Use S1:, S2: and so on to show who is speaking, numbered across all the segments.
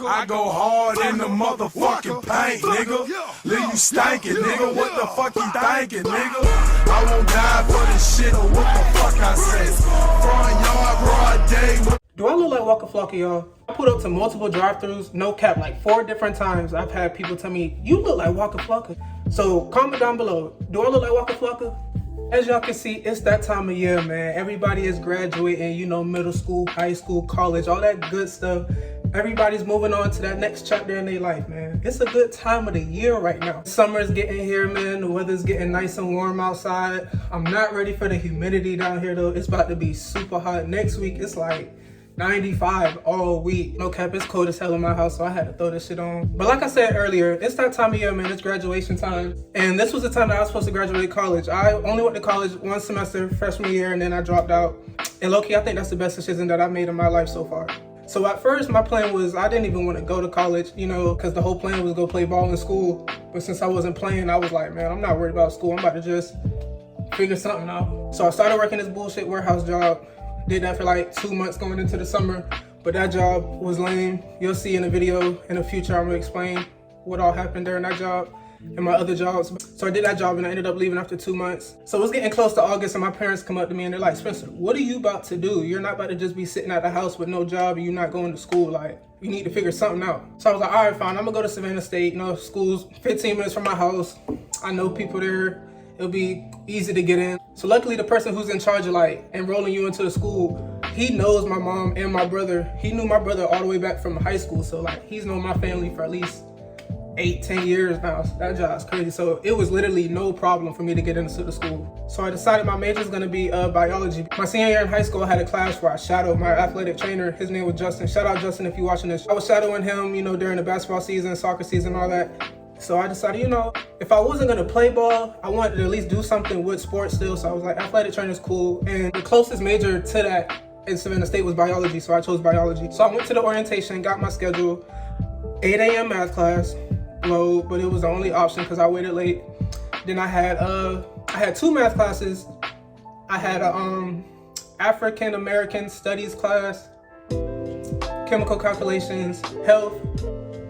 S1: I go hard in the motherfucking paint, nigga. Leave you stankin', nigga. What the fuck you thinking, nigga? I won't die for this shit or what the fuck I say. Front yard, broad day.
S2: Do I look like Waka Flocka, y'all? I pulled up to multiple drive-thrus, no cap, like 4 different times. I've had people tell me, you look like Waka Flocka. So comment down below, do I look like Waka Flocka? As y'all can see, it's that time of year, man. Everybody is graduating, you know, middle school, high school, college, all that good stuff. Everybody's moving on to that next chapter in their life, man. It's a good time of the year right now. Summer's getting here, man. The weather's getting nice and warm outside. I'm not ready for the humidity down here, though. It's about to be super hot. Next week, it's like 95 all week. No cap, it's cold as hell in my house, so I had to throw this shit on. But like I said earlier, it's that time of year, man. It's graduation time. And this was the time that I was supposed to graduate college. I only went to college 1 semester, freshman year, and then I dropped out. And low-key, I think that's the best decision that I've made in my life so far. So at first, my plan was I didn't even want to go to college, you know, because the whole plan was go play ball in school. But since I wasn't playing, I was like, man, I'm not worried about school. I'm about to just figure something out. So I started working this bullshit warehouse job. Did that for like 2 months going into the summer, but that job was lame. You'll see in a video in the future, I'm gonna explain what all happened during that job and my other jobs. So I did that job and I ended up leaving after 2 months. So it was getting close to August and my parents come up to me and they're like, Spencer, what are you about to do? You're not about to just be sitting at the house with no job and you're not going to school. Like, you need to figure something out. So I was like, all right, fine, I'm gonna go to Savannah State. You know, school's 15 minutes from my house. I know people there. It'll be easy to get in. So luckily the person who's in charge of like enrolling you into the school, he knows my mom and my brother. He knew my brother all the way back from high school. So like he's known my family for at least 8-10 years now. So that job's crazy. So it was literally no problem for me to get into the school. So I decided my major is gonna be biology. My senior year in high school, I had a class where I shadowed my athletic trainer. His name was Justin. Shout out Justin if you're watching this. I was shadowing him, you know, during the basketball season, soccer season, all that. So I decided, you know, if I wasn't gonna play ball, I wanted to at least do something with sports still. So I was like, athletic trainer's cool. And the closest major to that in Savannah State was biology. So I chose biology. So I went to the orientation, got my schedule, 8 a.m. math class, low, but it was the only option because I waited late. Then I had 2 math classes. I had a African American studies class, chemical calculations, health,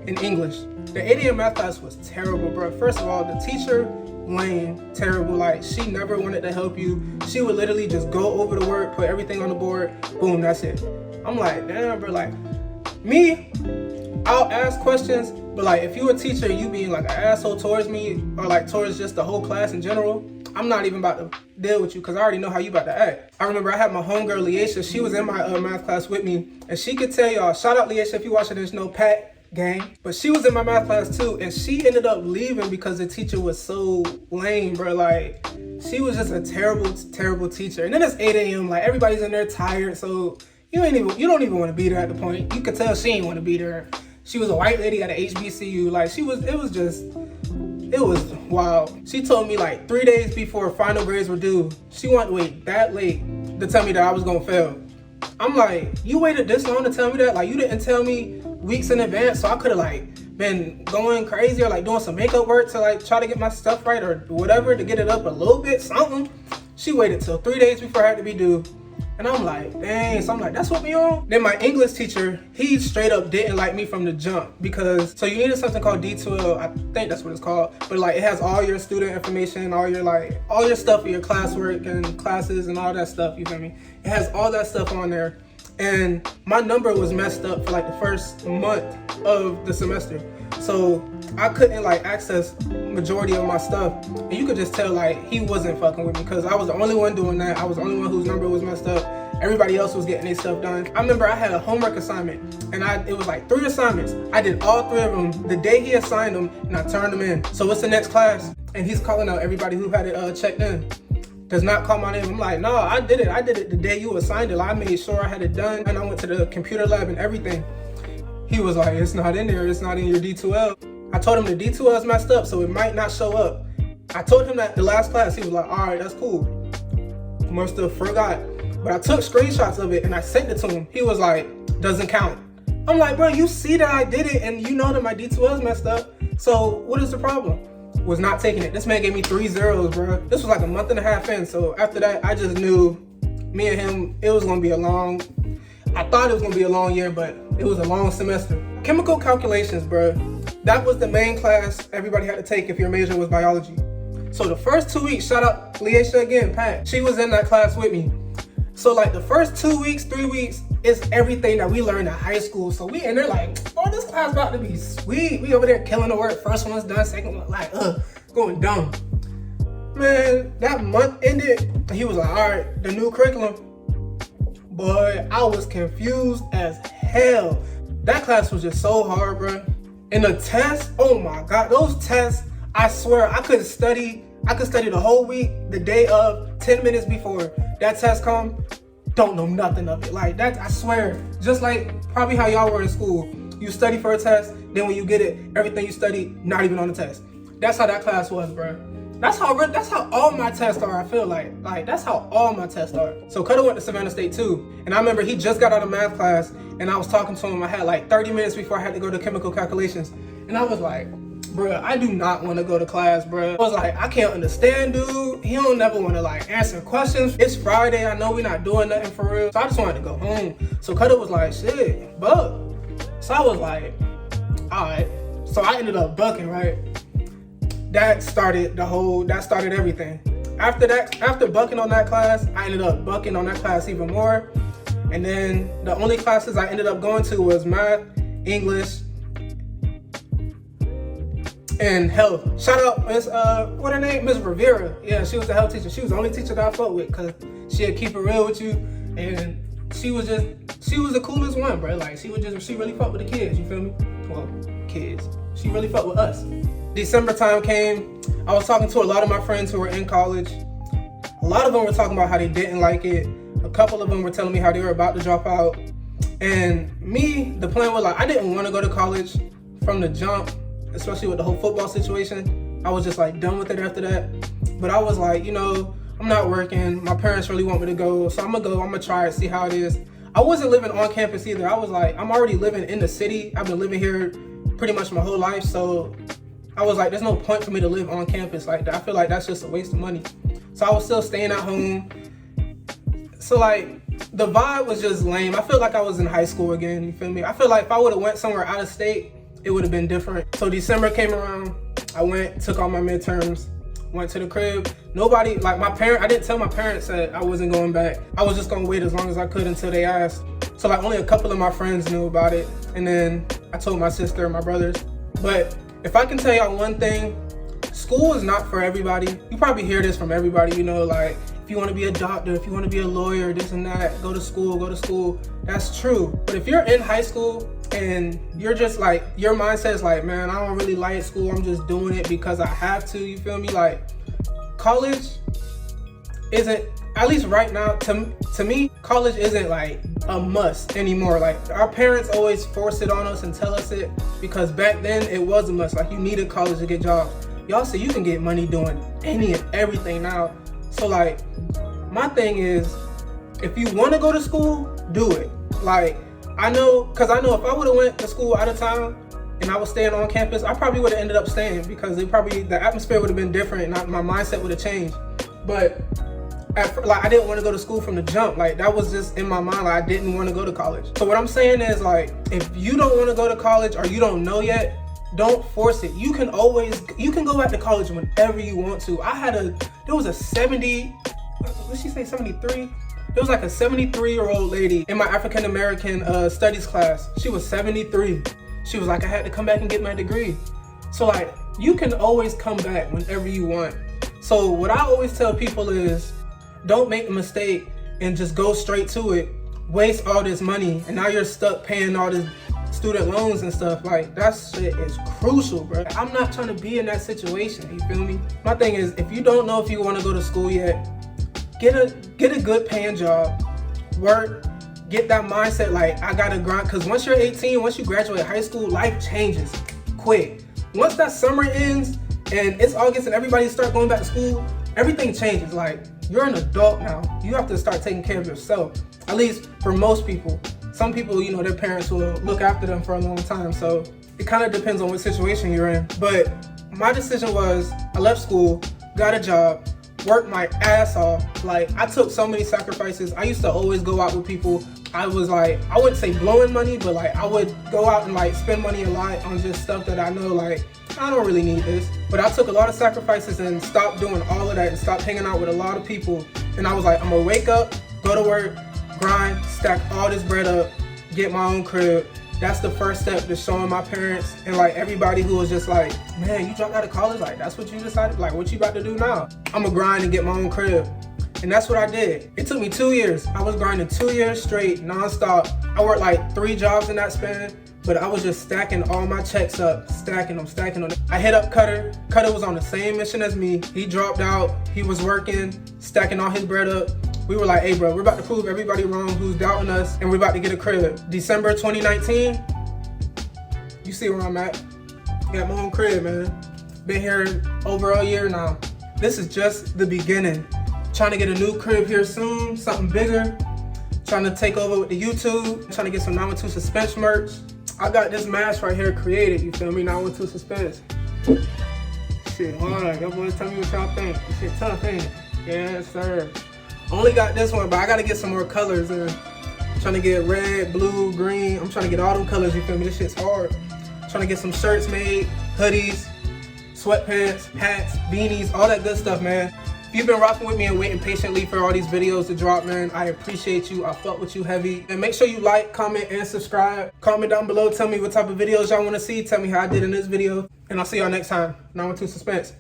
S2: and English. The 8 a.m. math class was terrible, bro. First of all, the teacher, lame, terrible. Like, she never wanted to help you. She would literally just go over the work, put everything on the board, boom, that's it. I'm like, damn, bro, like, me, I'll ask questions, but like, if you a teacher, you being like an asshole towards me, or like towards just the whole class in general, I'm not even about to deal with you because I already know how you about to act. I remember I had my homegirl, Leisha. She was in my math class with me, and she could tell y'all, shout out Leisha if you watching this, no Pat, gang, but she was in my math class too, and she ended up leaving because the teacher was so lame, bro. Like, she was just a terrible teacher. And then it's 8 a.m. like everybody's in there tired, so you don't even want to be there at the point. You could tell she ain't want to be there. She was a white lady at a HBCU. Like, it was wild. She told me like 3 days before final grades were due, she wanted to wait that late to tell me that I was gonna fail. I'm like, you waited this long to tell me that? Like, you didn't tell me weeks in advance, so I could have like been going crazy or like doing some makeup work to like try to get my stuff right or whatever to get it up a little bit, something. She waited till 3 days before I had to be due. And I'm like, dang, so I'm like, that's what we on? Then my English teacher, he straight up didn't like me from the jump because, so you needed something called D2L, I think that's what it's called, but like it has all your student information, all your stuff for your classwork and classes and all that stuff, you feel me? It has all that stuff on there. And my number was messed up for like the first month of the semester. So I couldn't like access majority of my stuff. And you could just tell like he wasn't fucking with me because I was the only one doing that. I was the only one whose number was messed up. Everybody else was getting their stuff done. I remember I had a homework assignment and it was like 3 assignments. I did all 3 of them the day he assigned them and I turned them in. So it's the next class and he's calling out everybody who had it checked in. Does not call my name. I'm like, no, I did it the day you assigned it. I made sure I had it done and I went to the computer lab and everything. He was like, it's not in there, it's not in your D2L. I told him the D2L is messed up, so it might not show up. I told him that the last class, he was like, all right, that's cool. Must have forgot. But I took screenshots of it and I sent it to him. He was like, doesn't count. I'm like, bro, you see that I did it and you know that my D2L is messed up. So what is the problem? Was not taking it. This man gave me 3 zeros, bro. This was like a month and a half in. So after that, I just knew me and him, it was gonna be I thought it was gonna be a long year, but It was a long semester. Chemical calculations, bro. That was the main class everybody had to take if your major was biology. So the first 2 weeks, shout out Leisha again, Pat. She was in that class with me. So like the first 2 weeks, 3 weeks, is everything that we learned in high school. So we in there like, oh, this class about to be sweet. We over there killing the work. First one's done, second one like, going dumb. Man, that month ended, he was like, all right, the new curriculum. Boy, I was confused as hell. That class was just so hard, bro. And the tests, oh my God, those tests, I swear, I could study the whole week, the day of, 10 minutes before that test come, don't know nothing of it. Like that, I swear, just like probably how y'all were in school. You study for a test, then when you get it, everything you study, not even on the test. That's how that class was, bro. That's how all my tests are, I feel like. Like, that's how all my tests are. So Cutter went to Savannah State too. And I remember he just got out of math class and I was talking to him. I had like 30 minutes before I had to go to chemical calculations. And I was like, bruh, I do not want to go to class, bruh. I was like, I can't understand, dude. He don't never want to like answer questions. It's Friday. I know we're not doing nothing for real. So I just wanted to go home. So Cutter was like, shit, buck. So I was like, all right. So I ended up bucking, right? That started everything. After bucking on that class, I ended up bucking on that class even more. And then the only classes I ended up going to was math, English, and health. Shout out Miss what her name? Miss Rivera. Yeah, she was the health teacher. She was the only teacher that I fucked with because she'd keep it real with you, and she was the coolest one, bro. Like she really fucked with the kids. You feel me? Well, kids. She really fucked with us. December time came. I was talking to a lot of my friends who were in college. A lot of them were talking about how they didn't like it. A couple of them were telling me how they were about to drop out. And me, the plan was like, I didn't want to go to college from the jump, especially with the whole football situation. I was just like done with it after that. But I was like, you know, I'm not working. My parents really want me to go. So I'm gonna try it, see how it is. I wasn't living on campus either. I was like, I'm already living in the city. I've been living here pretty much my whole life. So I was like, there's no point for me to live on campus like that. I feel like that's just a waste of money. So I was still staying at home. So like, the vibe was just lame. I feel like I was in high school again, you feel me? I feel like if I would've went somewhere out of state, it would've been different. So December came around, I went, took all my midterms, went to the crib. Nobody, like I didn't tell my parents that I wasn't going back. I was just gonna wait as long as I could until they asked. So like only a couple of my friends knew about it. And then I told my sister and my brothers. But if I can tell y'all one thing, school is not for everybody. You probably hear this from everybody, you know, like if you want to be a doctor, if you want to be a lawyer, this and that, go to school. That's true. But if you're in high school and you're just like, your mindset is like, man, I don't really like school. I'm just doing it because I have to, you feel me? Like college isn't, at least right now, to me, college isn't like a must anymore. Like our parents always force it on us and tell us it because back then it was a must. Like you needed college to get jobs. Y'all say you can get money doing any and everything now. So like, my thing is, if you want to go to school, do it. Like, I know if I would have went to school out of town and I was staying on campus, I probably would have ended up staying because the atmosphere would have been different and my mindset would have changed. But I didn't want to go to school from the jump. Like that was just in my mind. Like I didn't want to go to college. So what I'm saying is like, if you don't want to go to college or you don't know yet, don't force it. You can go back to college whenever you want to. There was a 73? There was like a 73-year-old lady in my African American studies class. She was 73. She was like, I had to come back and get my degree. So like, you can always come back whenever you want. So what I always tell people is, don't make the mistake and just go straight to it. Waste all this money and now you're stuck paying all this student loans and stuff. Like that shit is crucial, bro. I'm not trying to be in that situation, you feel me? My thing is, if you don't know if you want to go to school yet, get a good paying job, work, get that mindset like I gotta grind. Cause once you're 18, once you graduate high school, life changes quick. Once that summer ends and it's August and everybody start going back to school, everything changes. Like you're an adult now. You have to start taking care of yourself. At least for most people. Some people, you know, their parents will look after them for a long time. So it kind of depends on what situation you're in. But my decision was, I left school, got a job, worked my ass off. Like, I took so many sacrifices. I used to always go out with people. I was like, I wouldn't say blowing money, but like I would go out and like spend money a lot on just stuff that I know like, I don't really need this. But I took a lot of sacrifices and stopped doing all of that and stopped hanging out with a lot of people. And I was like, I'm gonna wake up, go to work, grind, stack all this bread up, get my own crib. That's the first step to showing my parents and like everybody who was just like, man, you dropped out of college? Like, that's what you decided? Like, what you about to do now? I'm gonna grind and get my own crib. And that's what I did. It took me 2 years. I was grinding 2 years straight, nonstop. I worked like 3 jobs in that span, but I was just stacking all my checks up, stacking them. I hit up Cutter. Cutter was on the same mission as me. He dropped out, he was working, stacking all his bread up. We were like, hey bro, we're about to prove everybody wrong who's doubting us, and we're about to get a crib. December 2019, you see where I'm at. Got my own crib, man. Been here over a year now. This is just the beginning. Trying to get a new crib here soon, something bigger. Trying to take over with the YouTube. Trying to get some 912 Suspense merch. I got this mask right here created, you feel me? 912 Suspense. Shit, hold on, y'all boys tell me what y'all think. This shit tough, ain't it? Yes, sir. Only got this one, but I gotta get some more colors in. Trying to get red, blue, green. I'm trying to get all them colors, you feel me? This shit's hard. Trying to get some shirts made, hoodies, sweatpants, hats, beanies, all that good stuff, man. If you've been rocking with me and waiting patiently for all these videos to drop, man, I appreciate you. I fuck with you heavy. And make sure you like, comment, and subscribe. Comment down below. Tell me what type of videos y'all want to see. Tell me how I did in this video. And I'll see y'all next time. 912 Suspense.